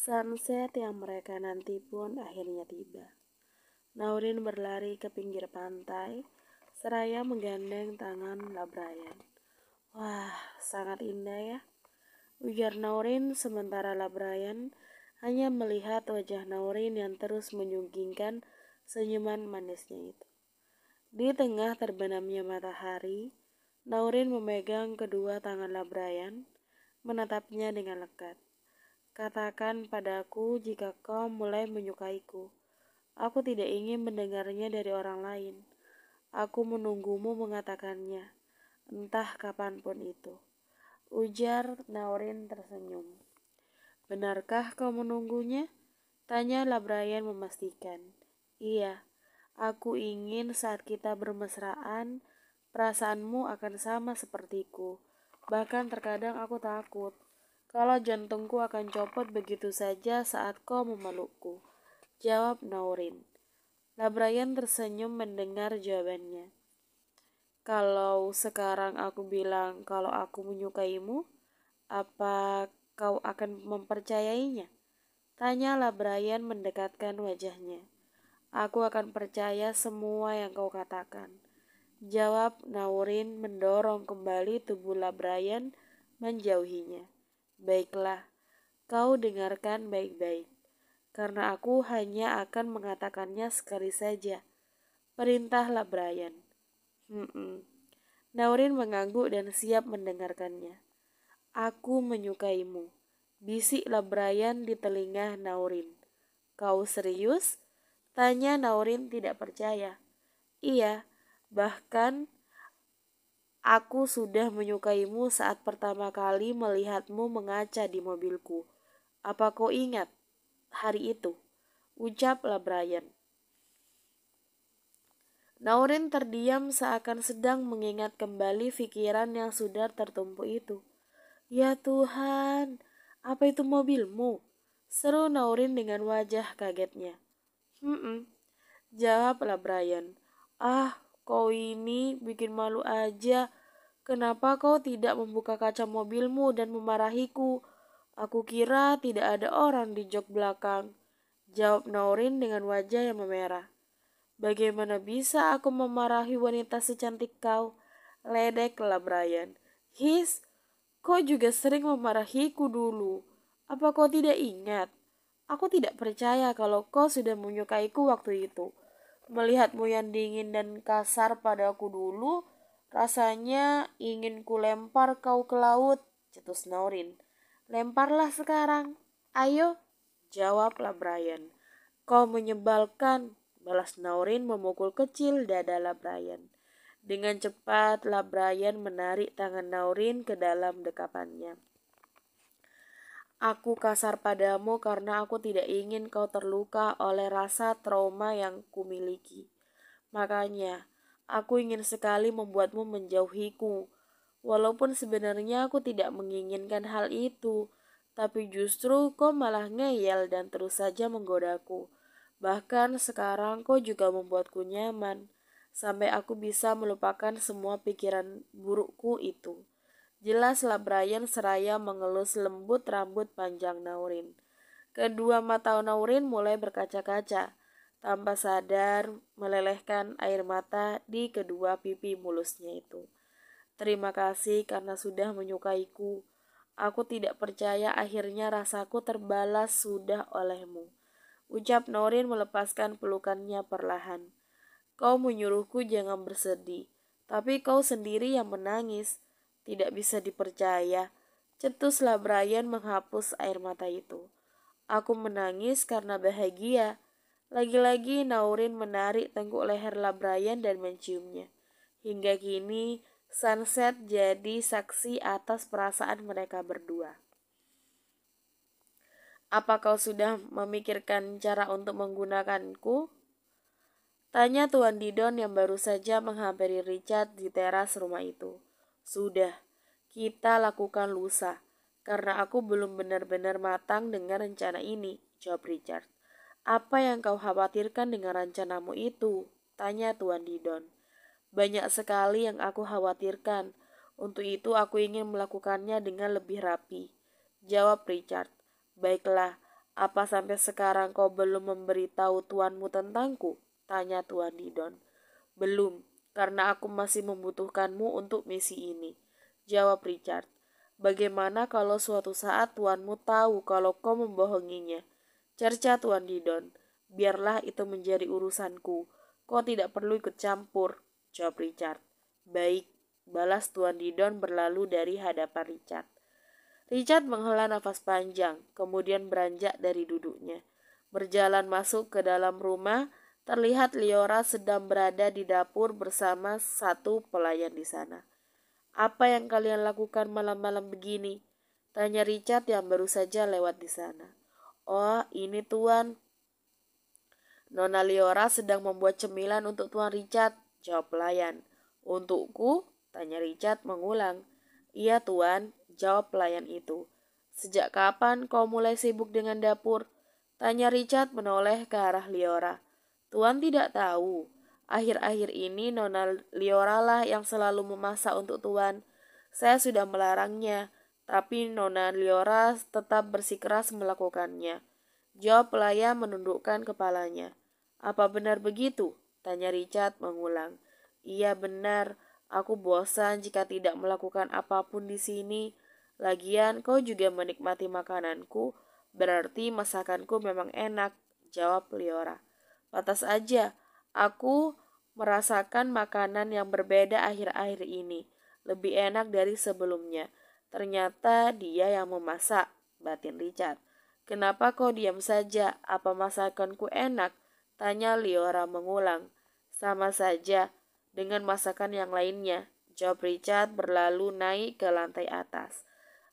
Sunset yang mereka nanti pun akhirnya tiba. Naurin berlari ke pinggir pantai, seraya menggandeng tangan Labrayan. Wah, sangat indah ya, ujar Naurin sementara Labrayan hanya melihat wajah Naurin yang terus menyunggingkan senyuman manisnya itu. Di tengah terbenamnya matahari, Naurin memegang kedua tangan Labrayan, menatapnya dengan lekat. Katakan padaku jika kau mulai menyukaiku. Aku tidak ingin mendengarnya dari orang lain. Aku menunggumu mengatakannya, entah kapanpun itu. Ujar Naurin tersenyum. Benarkah kau menunggunya? Tanya Labrayan memastikan. Iya, aku ingin saat kita bermesraan, perasaanmu akan sama sepertiku. Bahkan terkadang aku takut kalau jantungku akan copot begitu saja saat kau memelukku. Jawab Naurin. Labrayan tersenyum mendengar jawabannya. Kalau sekarang aku bilang kalau aku menyukaimu, apa kau akan mempercayainya? Tanya Labrayan mendekatkan wajahnya. Aku akan percaya semua yang kau katakan. Jawab Naurin mendorong kembali tubuh Labrayan menjauhinya. Baiklah, kau dengarkan baik-baik. Karena aku hanya akan mengatakannya sekali saja. Perintah Labrayan. Naurin mengangguk dan siap mendengarkannya. Aku menyukaimu, bisiklah Brian di telinga Naurin. Kau serius? Tanya Naurin tidak percaya. Iya, bahkan aku sudah menyukaimu saat pertama kali melihatmu mengaca di mobilku. Apa kau ingat hari itu? Ucaplah Brian. Naurin terdiam seakan sedang mengingat kembali pikiran yang sudah tertumpuk itu. Ya Tuhan, apa itu mobilmu? Seru Naurin dengan wajah kagetnya. Jawablah Brian. Ah, kau ini bikin malu aja. Kenapa kau tidak membuka kaca mobilmu dan memarahiku? Aku kira tidak ada orang di jok belakang. Jawab Naurin dengan wajah yang memerah. Bagaimana bisa aku memarahi wanita secantik kau? Ledeklah Brian. Kau juga sering memarahiku dulu. Apa kau tidak ingat? Aku tidak percaya kalau kau sudah menyukaiku waktu itu. Melihatmu yang dingin dan kasar padaku dulu, rasanya ingin kulempar kau ke laut, cetus Naurin. Lemparlah sekarang. Ayo, jawablah Brian. Kau menyebalkan, balas Naurin memukul kecil dada Brian. Dengan cepat, Brian menarik tangan Naurin ke dalam dekapannya. Aku kasar padamu karena aku tidak ingin kau terluka oleh rasa trauma yang kumiliki. Makanya, aku ingin sekali membuatmu menjauhiku. Walaupun sebenarnya aku tidak menginginkan hal itu, tapi justru kau malah ngeyel dan terus saja menggodaku. Bahkan sekarang kau juga membuatku nyaman, sampai aku bisa melupakan semua pikiran burukku itu. Jelaslah Brian seraya mengelus lembut rambut panjang Naurin. Kedua mata Naurin mulai berkaca-kaca, tanpa sadar melelehkan air mata di kedua pipi mulusnya itu. Terima kasih karena sudah menyukaiku. Aku tidak percaya akhirnya rasaku terbalas sudah olehmu. Ucap Naurin melepaskan pelukannya perlahan. Kau menyuruhku jangan bersedih, tapi kau sendiri yang menangis. Tidak bisa dipercaya. Cetuslah Brian menghapus air mata itu. Aku menangis karena bahagia. Lagi-lagi Naurin menarik tengkuk leher Brian dan menciumnya. Hingga kini, Sunset jadi saksi atas perasaan mereka berdua. Apa kau sudah memikirkan cara untuk menggunakanku? Tanya Tuan Didon yang baru saja menghampiri Richard di teras rumah itu. Sudah, kita lakukan lusa, karena aku belum benar-benar matang dengan rencana ini, jawab Richard. Apa yang kau khawatirkan dengan rencanamu itu? Tanya Tuan Didon. Banyak sekali yang aku khawatirkan. Untuk itu aku ingin melakukannya dengan lebih rapi, jawab Richard. Baiklah, Apa sampai sekarang kau belum memberitahu tuanmu tentangku? Tanya Tuan Didon. Belum, karena aku masih membutuhkanmu untuk misi ini, jawab Richard. Bagaimana kalau suatu saat tuanmu tahu kalau kau membohonginya? Cerca Tuan Didon. Biarlah itu menjadi urusanku. Kau tidak perlu ikut campur, jawab Richard. Baik, balas Tuan Didon berlalu dari hadapan Richard. Richard menghela nafas panjang, kemudian beranjak dari duduknya. Berjalan masuk ke dalam rumah, terlihat Liora sedang berada di dapur bersama satu pelayan di sana. Apa yang kalian lakukan malam-malam begini? Tanya Richard yang baru saja lewat di sana. Oh, ini tuan. Nona Liora sedang membuat cemilan untuk Tuan Richard, jawab pelayan. Untukku? Tanya Richard mengulang. Iya tuan, jawab pelayan itu. Sejak kapan kau mulai sibuk dengan dapur? Tanya Richard menoleh ke arah Liora. Tuan tidak tahu. Akhir-akhir ini Nona Liora lah yang selalu memasak untuk Tuan. Saya sudah melarangnya, tapi Nona Liora tetap bersikeras melakukannya. Jawab pelayan menundukkan kepalanya. Apa benar begitu? Tanya Richard mengulang. Iya benar, aku bosan jika tidak melakukan apapun di sini. Lagian kau juga menikmati makananku, berarti masakanku memang enak, jawab Liora. Pantas aja, aku merasakan makanan yang berbeda akhir-akhir ini. Lebih enak dari sebelumnya. Ternyata dia yang memasak, batin Richard. Kenapa kau diam saja? Apa masakanku enak? Tanya Liora mengulang. Sama saja dengan masakan yang lainnya, jawab Richard berlalu naik ke lantai atas.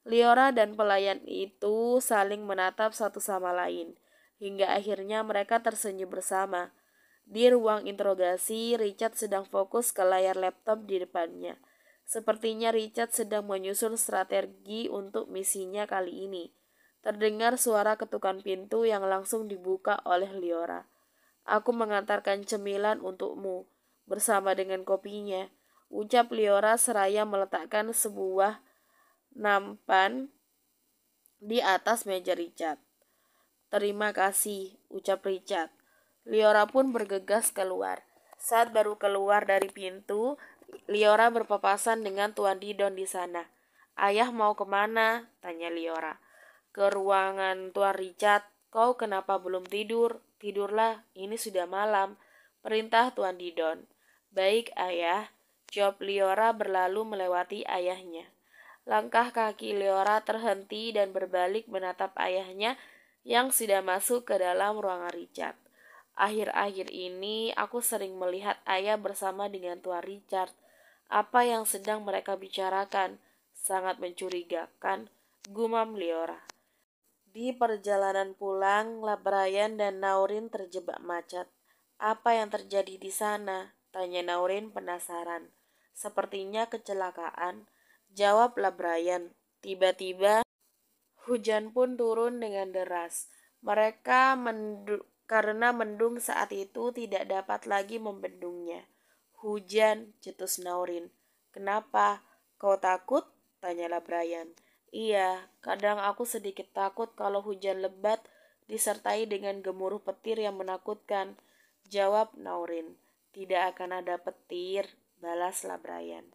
Liora dan pelayan itu saling menatap satu sama lain, hingga akhirnya mereka tersenyum bersama. Di ruang interogasi, Richard sedang fokus ke layar laptop di depannya. Sepertinya Richard sedang menyusun strategi untuk misinya kali ini. Terdengar suara ketukan pintu yang langsung dibuka oleh Liora. Aku mengantarkan cemilan untukmu, bersama dengan kopinya, ucap Liora seraya meletakkan sebuah nampan di atas meja Richard. Terima kasih, ucap Richard. Liora pun bergegas keluar. Saat baru keluar dari pintu, Liora berpapasan dengan Tuan Didon di sana. Ayah mau kemana? Tanya Liora. Ke ruangan Tuan Richard. Kau kenapa belum tidur? Tidurlah, ini sudah malam. Perintah Tuan Didon. Baik, ayah, jawab Liora berlalu melewati ayahnya. Langkah kaki Liora terhenti dan berbalik menatap ayahnya yang sudah masuk ke dalam ruangan Richard. Akhir-akhir ini aku sering melihat ayah bersama dengan Tuan Richard. Apa yang sedang mereka bicarakan? Sangat mencurigakan, gumam Liora. Di perjalanan pulang, Brian dan Naurin terjebak macet. Apa yang terjadi di sana? Tanya Naurin penasaran. Sepertinya kecelakaan, jawab Brian. Tiba-tiba hujan pun turun dengan deras. Karena mendung saat itu tidak dapat lagi membendungnya. Hujan, cetus Naurin. Kenapa? Kau takut? Tanyalah Brian. Iya, kadang aku sedikit takut kalau hujan lebat disertai dengan gemuruh petir yang menakutkan, jawab Naurin. Tidak akan ada petir, balaslah Brian.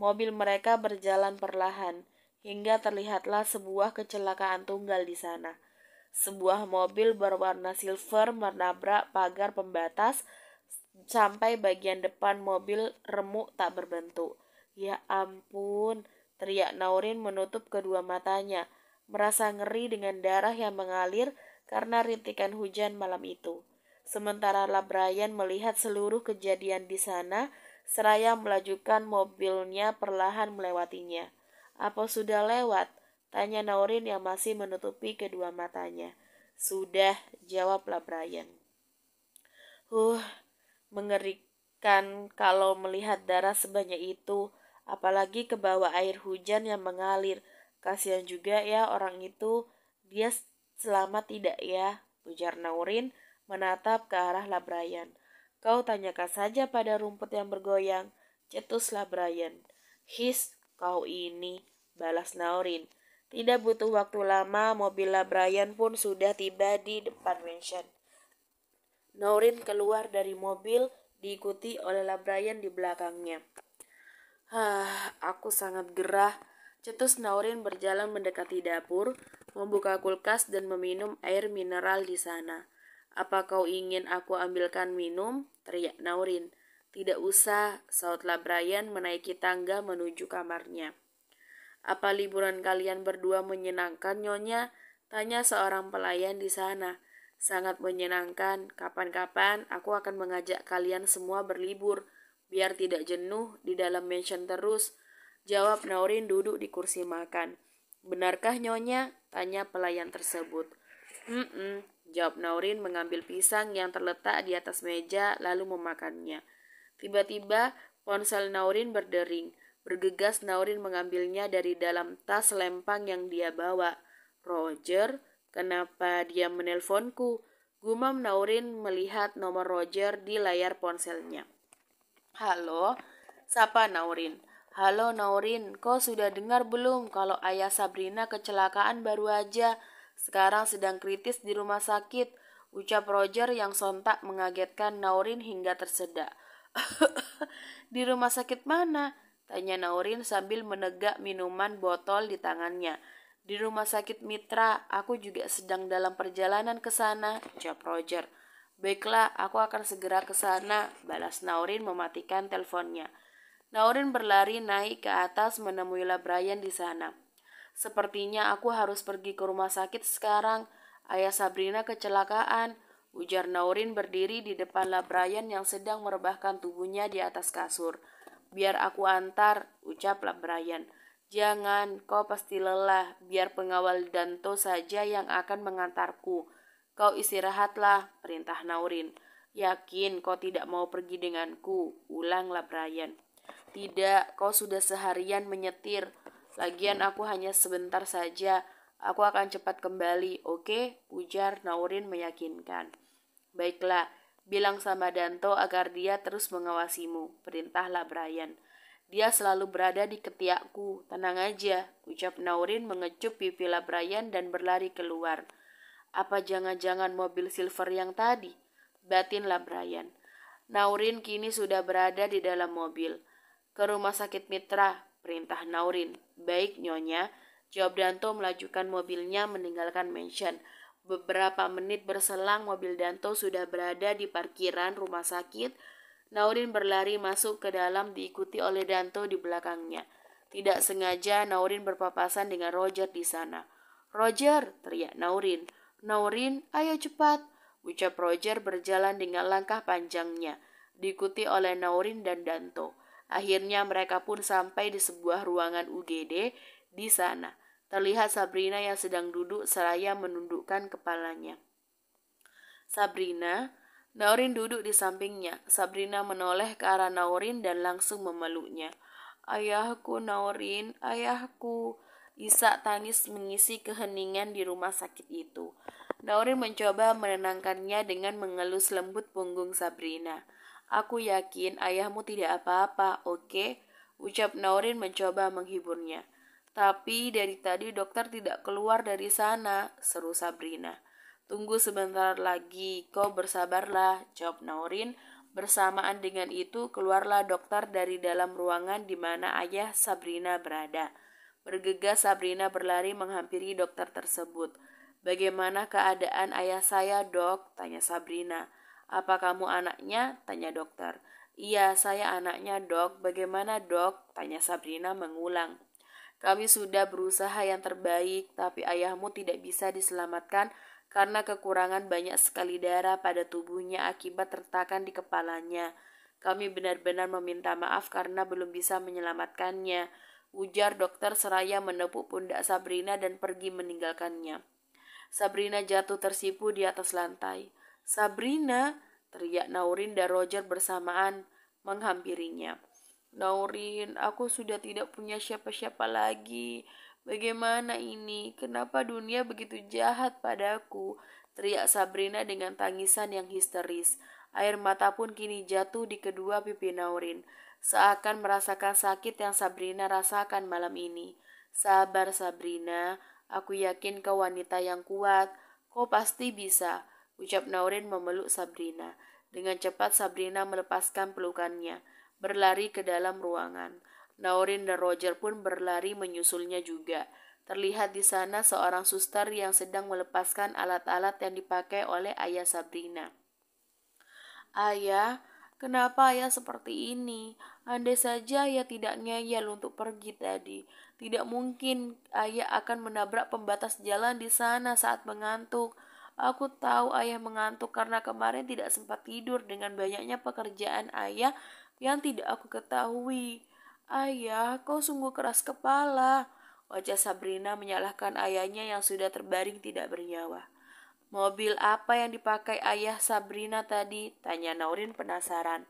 Mobil mereka berjalan perlahan, hingga terlihatlah sebuah kecelakaan tunggal di sana. Sebuah mobil berwarna silver menabrak pagar pembatas sampai bagian depan mobil remuk tak berbentuk. Ya ampun, teriak Naurin menutup kedua matanya, merasa ngeri dengan darah yang mengalir karena rintikan hujan malam itu. Sementara Brian melihat seluruh kejadian di sana, seraya melajukan mobilnya perlahan melewatinya. Apa sudah lewat? Tanya Naurin yang masih menutupi kedua matanya. Sudah, jawab Brian. Mengerikan kalau melihat darah sebanyak itu, apalagi ke bawah air hujan yang mengalir. Kasihan juga ya orang itu, dia selamat tidak ya? Ujar Naurin menatap ke arah Brian. Kau tanyakan saja pada rumput yang bergoyang, cetuslah Brian. His, kau ini, balas Naurin. Tidak butuh waktu lama, mobil Brian pun sudah tiba di depan mansion. Naurin keluar dari mobil, diikuti oleh Brian di belakangnya. Aku sangat gerah. Cetus Naurin berjalan mendekati dapur, membuka kulkas dan meminum air mineral di sana. Apa kau ingin aku ambilkan minum? Teriak Naurin. Tidak usah, saut Brian menaiki tangga menuju kamarnya. Apa liburan kalian berdua menyenangkan, Nyonya? Tanya seorang pelayan di sana. Sangat menyenangkan. Kapan-kapan aku akan mengajak kalian semua berlibur, biar tidak jenuh di dalam mansion terus. Jawab Naurin duduk di kursi makan. Benarkah, Nyonya? Tanya pelayan tersebut. Jawab Naurin mengambil pisang yang terletak di atas meja lalu memakannya. Tiba-tiba ponsel Naurin berdering. Bergegas Naurin mengambilnya dari dalam tas lempang yang dia bawa. Roger, kenapa dia menelponku? Gumam Naurin melihat nomor Roger di layar ponselnya. Halo, sapa Naurin. Halo Naurin, kau sudah dengar belum kalau ayah Sabrina kecelakaan baru aja? Sekarang sedang kritis di rumah sakit, ucap Roger yang sontak mengagetkan Naurin hingga tersedak. Di rumah sakit mana? Tanya Naurin sambil menegak minuman botol di tangannya. Di rumah sakit Mitra, aku juga sedang dalam perjalanan ke sana, jawab Roger. Baiklah, aku akan segera ke sana, balas Naurin mematikan teleponnya. Naurin berlari naik ke atas menemui Brian di sana. Sepertinya aku harus pergi ke rumah sakit sekarang. Ayah Sabrina kecelakaan, ujar Naurin berdiri di depan Brian yang sedang merebahkan tubuhnya di atas kasur. Biar aku antar, ucap Brian. Jangan, kau pasti lelah, biar pengawal Danto saja yang akan mengantarku. Kau istirahatlah, perintah Naurin. Yakin kau tidak mau pergi denganku, ulang Brian. Tidak, kau sudah seharian menyetir. Lagian aku hanya sebentar saja. Aku akan cepat kembali, oke? Ujar Naurin meyakinkan. Baiklah, bilang sama Danto agar dia terus mengawasimu, perintahlah Brian. Dia selalu berada di ketiakku, tenang aja, ucap Naurin mengecup pipi Brian dan berlari keluar. Apa jangan-jangan mobil silver yang tadi? Batin Brian. Naurin kini sudah berada di dalam mobil. Ke rumah sakit Mitra, perintah Naurin. Baik, Nyonya, jawab Danto melajukan mobilnya meninggalkan mansion. Beberapa menit berselang mobil Danto sudah berada di parkiran rumah sakit. Naurin berlari masuk ke dalam diikuti oleh Danto di belakangnya. Tidak sengaja Naurin berpapasan dengan Roger di sana. Roger, teriak Naurin. Naurin, ayo cepat, ucap Roger berjalan dengan langkah panjangnya, diikuti oleh Naurin dan Danto. Akhirnya mereka pun sampai di sebuah ruangan UGD di sana. Terlihat Sabrina yang sedang duduk seraya menundukkan kepalanya. Sabrina, Naurin duduk di sampingnya. Sabrina menoleh ke arah Naurin dan langsung memeluknya. Ayahku, Naurin, ayahku. Isak tangis mengisi keheningan di rumah sakit itu. Naurin mencoba menenangkannya dengan mengelus lembut punggung Sabrina. Aku yakin ayahmu tidak apa-apa, oke? Ucap Naurin mencoba menghiburnya. Tapi dari tadi dokter tidak keluar dari sana, seru Sabrina. Tunggu sebentar lagi, kau bersabarlah, jawab Naurin. Bersamaan dengan itu keluarlah dokter dari dalam ruangan di mana ayah Sabrina berada. Bergegas Sabrina berlari menghampiri dokter tersebut. Bagaimana keadaan ayah saya, dok? Tanya Sabrina. Apa kamu anaknya? Tanya dokter. Iya, saya anaknya, dok. Bagaimana, dok? Tanya Sabrina mengulang. Kami sudah berusaha yang terbaik, tapi ayahmu tidak bisa diselamatkan karena kekurangan banyak sekali darah pada tubuhnya akibat retakan di kepalanya. Kami benar-benar meminta maaf karena belum bisa menyelamatkannya, ujar dokter seraya menepuk pundak Sabrina dan pergi meninggalkannya. Sabrina jatuh tersipu di atas lantai. Sabrina, teriak Naurin dan Roger bersamaan menghampirinya. Naurin, aku sudah tidak punya siapa-siapa lagi. Bagaimana ini? Kenapa dunia begitu jahat padaku? Teriak Sabrina dengan tangisan yang histeris. Air mata pun kini jatuh di kedua pipi Naurin, seakan merasakan sakit yang Sabrina rasakan malam ini. Sabar Sabrina, aku yakin kau wanita yang kuat. Kau pasti bisa, ucap Naurin memeluk Sabrina. Dengan cepat Sabrina melepaskan pelukannya, berlari ke dalam ruangan. Naurin dan Roger pun berlari menyusulnya juga. Terlihat di sana seorang suster yang sedang melepaskan alat-alat yang dipakai oleh ayah Sabrina. Ayah, kenapa ayah seperti ini? Andai saja ayah tidak ngeyel untuk pergi tadi. Tidak mungkin ayah akan menabrak pembatas jalan di sana saat mengantuk. Aku tahu ayah mengantuk karena kemarin tidak sempat tidur dengan banyaknya pekerjaan ayah yang tidak aku ketahui. Ayah, kau sungguh keras kepala. Wajah Sabrina menyalahkan ayahnya yang sudah terbaring tidak bernyawa. Mobil apa yang dipakai ayah Sabrina tadi? Tanya Naurin penasaran.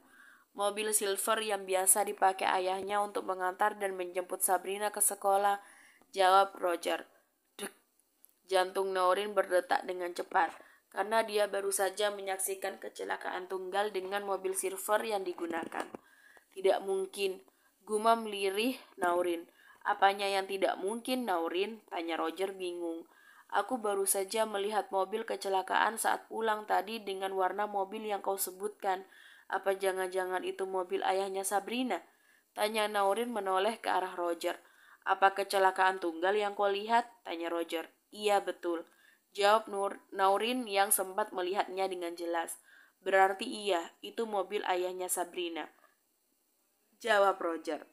Mobil silver yang biasa dipakai ayahnya untuk mengantar dan menjemput Sabrina ke sekolah, jawab Roger. Dek, jantung Naurin berdetak dengan cepat, karena dia baru saja menyaksikan kecelakaan tunggal dengan mobil silver yang digunakan. Tidak mungkin, gumam lirih Naurin. Apanya yang tidak mungkin, Naurin? Tanya Roger bingung. Aku baru saja melihat mobil kecelakaan saat pulang tadi dengan warna mobil yang kau sebutkan. Apa jangan-jangan itu mobil ayahnya Sabrina? Tanya Naurin menoleh ke arah Roger. Apa kecelakaan tunggal yang kau lihat? Tanya Roger. Iya betul, jawab Naurin yang sempat melihatnya dengan jelas. Berarti iya, itu mobil ayahnya Sabrina, jawab Roger.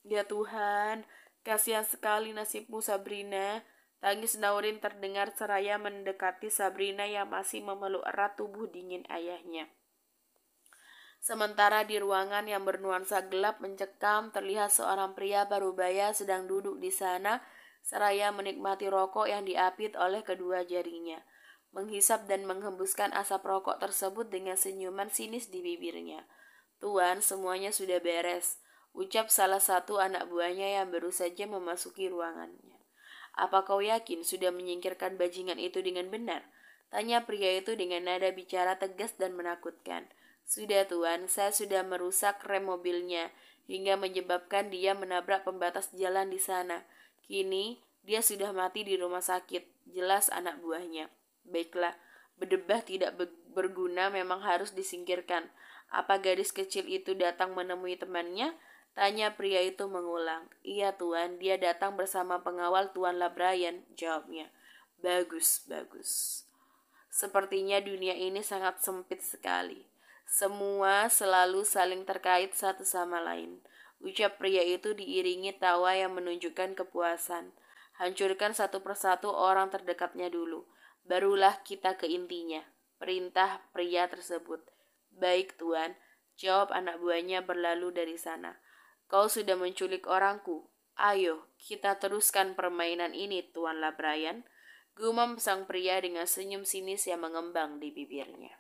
Ya Tuhan, kasihan sekali nasibmu Sabrina. Tangis Naurin terdengar seraya mendekati Sabrina yang masih memeluk erat tubuh dingin ayahnya. Sementara di ruangan yang bernuansa gelap mencekam, terlihat seorang pria parubaya sedang duduk di sana, seraya menikmati rokok yang diapit oleh kedua jarinya. Menghisap dan menghembuskan asap rokok tersebut dengan senyuman sinis di bibirnya. Tuan, semuanya sudah beres, ucap salah satu anak buahnya yang baru saja memasuki ruangannya. Apa kau yakin sudah menyingkirkan bajingan itu dengan benar? Tanya pria itu dengan nada bicara tegas dan menakutkan. Sudah Tuan, saya sudah merusak rem mobilnya, hingga menyebabkan dia menabrak pembatas jalan di sana. Kini, dia sudah mati di rumah sakit, jelas anak buahnya. Baiklah, berdebah tidak berguna memang harus disingkirkan. Apa gadis kecil itu datang menemui temannya? Tanya pria itu mengulang. Iya Tuan, dia datang bersama pengawal Tuan Labrayan, jawabnya. Bagus, bagus. Sepertinya dunia ini sangat sempit sekali. Semua selalu saling terkait satu sama lain. Ucap pria itu diiringi tawa yang menunjukkan kepuasan. Hancurkan satu persatu orang terdekatnya dulu. Barulah kita ke intinya. Perintah pria tersebut. Baik Tuan, jawab anak buahnya berlalu dari sana. Kau sudah menculik orangku. Ayo, kita teruskan permainan ini, Tuan Labrayan. Gumam sang pria dengan senyum sinis yang mengembang di bibirnya.